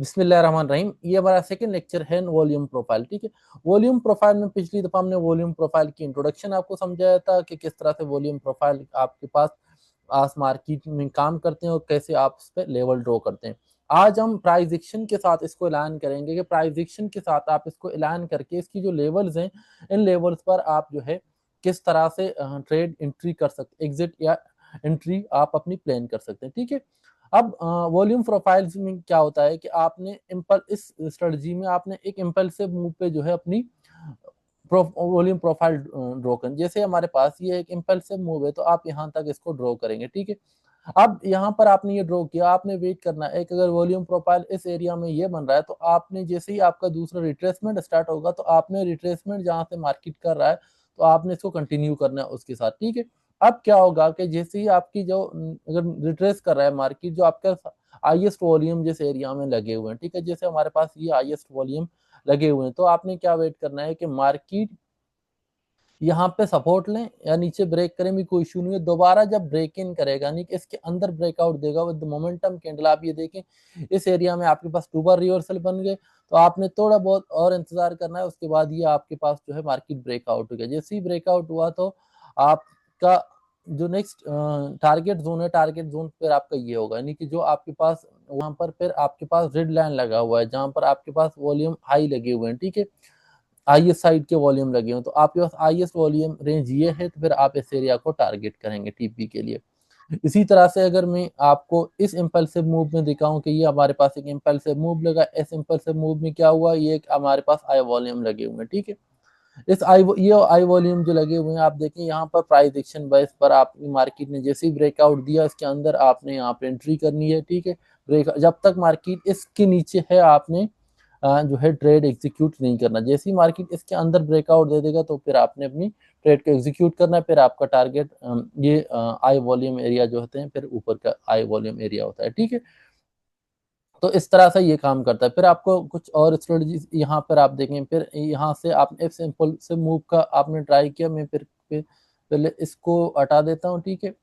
बिस्मिल्लाहिर्रहमानिर्रहीम। ये हमारा सेकंड लेक्चर है वॉल्यूम प्रोफाइल। ठीक है, वॉल्यूम प्रोफाइल में पिछली दफा हमने वॉल्यूम प्रोफाइल की इंट्रोडक्शन आपको समझाया था कि किस तरह से वॉल्यूम प्रोफाइल आपके पास आस मार्केट में काम करते हैं और कैसे आप इस पर लेवल ड्रॉ करते हैं। आज हम प्राइस एक्शन के साथ इसको ऐलान करेंगे कि प्राइस एक्शन के साथ आप इसको ऐलान करके इसकी जो लेवल्स हैं, इन लेवल्स पर आप जो है किस तरह से ट्रेड एंट्री कर सकते, एग्जिट या एंट्री आप अपनी प्लान कर सकते हैं। ठीक है, अब वॉल्यूम प्रोफाइल्स में क्या होता है कि आपने इस स्ट्रेटजी में आपने एक इम्पल्सिव मूव पे जो है अपनी वॉल्यूम प्रोफाइल ड्रॉ करें। जैसे हमारे पास ये एक इम्पल्सिव मूव है तो आप यहाँ तक इसको ड्रॉ करेंगे। ठीक है, अब यहाँ पर आपने ये ड्रॉ किया, आपने वेट करना है। एक अगर वॉल्यूम प्रोफाइल इस एरिया में ये बन रहा है तो आपने जैसे ही आपका दूसरा रिट्रेसमेंट स्टार्ट होगा तो आपने रिट्रेसमेंट जहाँ से मार्केट कर रहा है तो आपने इसको कंटिन्यू करना है उसके साथ। ठीक है, अब क्या होगा कि जैसे ही आपकी जो अगर रिट्रेस कर रहा है मार्केट, जो आपका हाईएस्ट वॉल्यूम जिस एरिया में लगे हुए हैं, ठीक है, जैसे हमारे पास ये हाईएस्ट वॉल्यूम लगे हुए हैं, तो आपने क्या वेट करना है कि मार्केट यहाँ पे सपोर्ट लें या नीचे ब्रेक करें भी कोई इशू नहीं है। दोबारा जब ब्रेक इन करेगा, यानी कि इसके अंदर ब्रेकआउट देगा विद मोमेंटम कैंडल, आप ये देखें इस एरिया में आपके पास 2 बार रिवर्सल बन गए तो आपने थोड़ा बहुत और इंतजार करना है। उसके बाद ये आपके पास जो है मार्केट ब्रेकआउट हो गया। जैसे ही ब्रेकआउट हुआ तो आपका जो नेक्स्ट टारगेट जोन है, टारगेट जोन फिर आपका ये होगा, यानी कि जो आपके पास वहां पर फिर आपके पास रेड लाइन लगा हुआ है जहां पर आपके पास वॉल्यूम हाई लगे हुए हैं। ठीक है, हाईएस्ट साइड के वॉल्यूम लगे हो तो आपके पास हाईएस्ट वॉल्यूम रेंज ये है तो फिर आप इस एरिया को टारगेट करेंगे टीपी के लिए। इसी तरह से अगर मैं आपको इस इम्पल्सिव मूव में दिखाऊं कि ये हमारे पास एक इम्पल्सिव मूव लगा, इस इम्पल्सिव मूव में क्या हुआ, ये हमारे पास आई वॉल्यूम लगे हुए हैं। ठीक है, ये आई वॉल्यूम जो लगे हुए हैं, आप देखें यहाँ पर प्राइस एक्शन बेस पर आप मार्केट ने जैसे ही ब्रेकआउट दिया इसके अंदर आपने यहाँ पे एंट्री करनी है। ठीक है, ब्रेक जब तक मार्केट इसके नीचे है आपने जो है ट्रेड एग्जीक्यूट नहीं करना। जैसे ही मार्केट इसके अंदर ब्रेकआउट दे देगा तो फिर आपने अपनी ट्रेड को एग्जीक्यूट करना है। फिर आपका टारगेट ये आई वॉल्यूम एरिया जो होते हैं, फिर ऊपर का आई वॉल्यूम एरिया होता है। ठीक है, तो इस तरह से ये काम करता है। फिर आपको कुछ और स्ट्रेटजी यहाँ पर आप देखें, फिर यहाँ से आपने एक सिंपल से मूव का आपने ट्राई किया। मैं फिर पहले इसको हटा देता हूँ। ठीक है,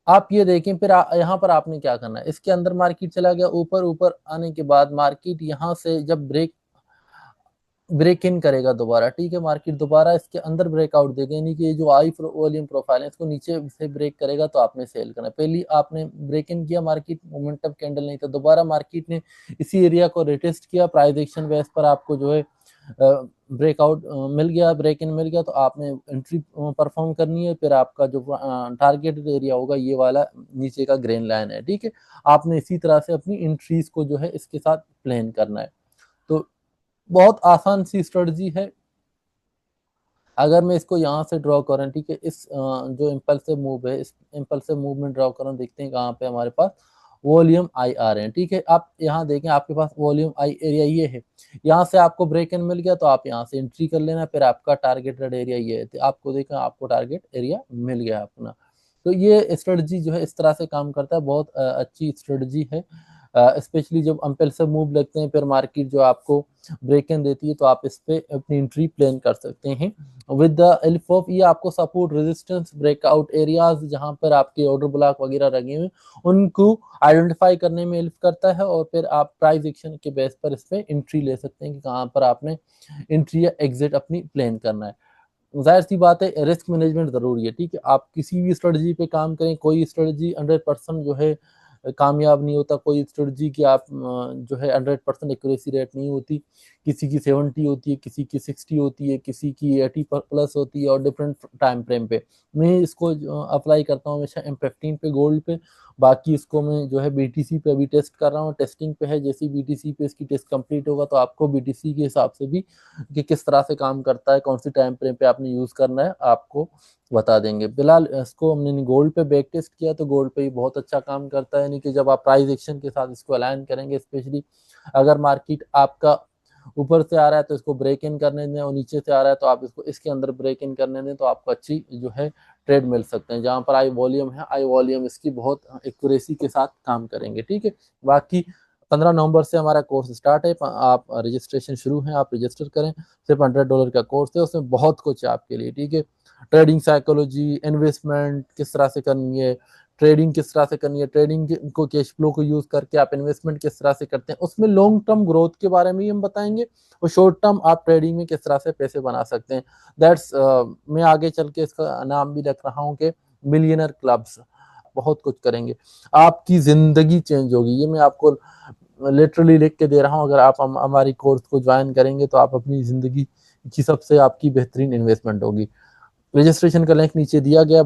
आप ये देखें फिर यहाँ पर आपने क्या करना है, इसके अंदर मार्केट चला गया ऊपर, ऊपर आने के बाद मार्केट यहाँ से जब ब्रेक इन करेगा दोबारा, ठीक है, मार्केट दोबारा इसके अंदर ब्रेकआउट देगा, यानी कि ये जो आई वॉल्यूम प्रोफाइल है इसको नीचे से ब्रेक करेगा तो आपने सेल करना। पहली आपने ब्रेक इन किया, मार्केट मोमेंटम कैंडल नहीं था, दोबारा मार्केट ने इसी एरिया को रिटेस्ट किया, प्राइस एक्शन बेस पर आपको जो है ब्रेकआउट मिल गया, ब्रेक इन मिल गया तो आपने एंट्री परफॉर्म करनी है। फिर आपका जो टारगेटेड एरिया होगा ये वाला नीचे का ग्रीन लाइन है। ठीक है, आपने इसी तरह से अपनी एंट्रीज को जो है इसके साथ प्लान करना है। तो बहुत आसान सी स्ट्रेटजी है। अगर मैं इसको यहाँ से ड्रॉ करूँ, ठीक है, इस जो इम्पल्सिव मूव है इस इम्पल्सिव मूव में ड्रॉ करूँ, देखते हैं कहाँ पे हमारे पास वॉल्यूम आई आ रहे हैं। ठीक है, आप यहाँ देखें आपके पास वॉल्यूम आई एरिया ये है, यहाँ से आपको ब्रेक इन मिल गया तो आप यहाँ से एंट्री कर लेना। फिर आपका टारगेटेड एरिया ये है, तो आपको देखा आपको टारगेट एरिया मिल गया अपना। तो ये स्ट्रेटजी जो है इस तरह से काम करता है, बहुत अच्छी स्ट्रेटजी है। स्पेशली जब इम्पल्सिव मूव लगते हैं फिर मार्केट जो आपको ब्रेक इन देती है तो आप इस पे अपनी एंट्री प्लान कर सकते हैं विद द हेल्प ऑफ, ये आपको सपोर्ट रेजिस्टेंस ब्रेकआउट एरियाज जहां पर आपके ऑर्डर ब्लॉक वगैरह लगे हुए उनको आइडेंटिफाई करने में हेल्प करता है। और फिर आप प्राइस एक्शन के बेस पर इस पे एंट्री ले सकते हैं कि कहाँ पर आपने एंट्री या एग्जिट अपनी प्लान करना है। जाहिर सी बात है रिस्क मैनेजमेंट जरूरी है। ठीक है, आप किसी भी स्ट्रेटजी पे काम करें, कोई स्ट्रेटजी 100% जो है कामयाब नहीं होता, कोई स्ट्रेटजी की आप जो है 100% एक्यूरेसी रेट नहीं होती। किसी की 70 होती है, किसी की 60 होती है, किसी की 80 प्लस होती है और डिफरेंट टाइम फ्रेम पे। मैं इसको अप्लाई करता हूँ हमेशा M15 पे, गोल्ड पे। बाकी इसको मैं जो है BTC पे अभी टेस्ट कर रहा हूँ, टेस्टिंग पे है। जैसे BTC पे इसकी टेस्ट कंप्लीट होगा तो आपको BTC के हिसाब से भी कि किस तरह से काम करता है, कौन सी टाइम फ्रेम पे आपने यूज करना है, आपको बता देंगे। फिलहाल इसको हमने गोल्ड पे बैक टेस्ट किया तो गोल्ड पे ही बहुत अच्छा काम करता है, यानी कि जब आप प्राइस एक्शन के साथ इसको अलाइन करेंगे, स्पेशली अगर मार्केट आपका ऊपर से आ रहा है तो इसको ब्रेक इन करने दें और नीचे से आ रहा है तो आप इसको इसके अंदर ब्रेक इन करने दें तो आपको अच्छी जो है ट्रेड मिल सकते हैं। जहां पर आई वॉल्यूम है, आई वॉल्यूम इसकी बहुत एक्यूरेसी के साथ काम करेंगे। ठीक है, बाकी 15 नवंबर से हमारा कोर्स स्टार्ट है, आप रजिस्ट्रेशन शुरू है, आप रजिस्टर करें। सिर्फ $100 का कोर्स है, उसमें बहुत कुछ है आपके लिए। ठीक है, ट्रेडिंग साइकोलॉजी, इन्वेस्टमेंट किस तरह से करनी है, ट्रेडिंग किस तरह से करनी है, ट्रेडिंग को कैश फ्लो को यूज करके आप इन्वेस्टमेंट किस तरह से करते हैं, उसमें लॉन्ग टर्म ग्रोथ के बारे में ही हम बताएंगे, और शॉर्ट टर्म आप ट्रेडिंग में किस तरह से पैसे बना सकते हैं। दैट्स मैं आगे चल के इसका नाम भी रख रहा हूँ कि मिलियनर क्लब्स। बहुत कुछ करेंगे, आपकी जिंदगी चेंज होगी, ये मैं आपको लिटरली लिख के दे रहा हूँ। अगर आप हमारी कोर्स को ज्वाइन करेंगे तो आप अपनी जिंदगी की सबसे आपकी बेहतरीन इन्वेस्टमेंट होगी। रजिस्ट्रेशन का लिंक नीचे दिया गया।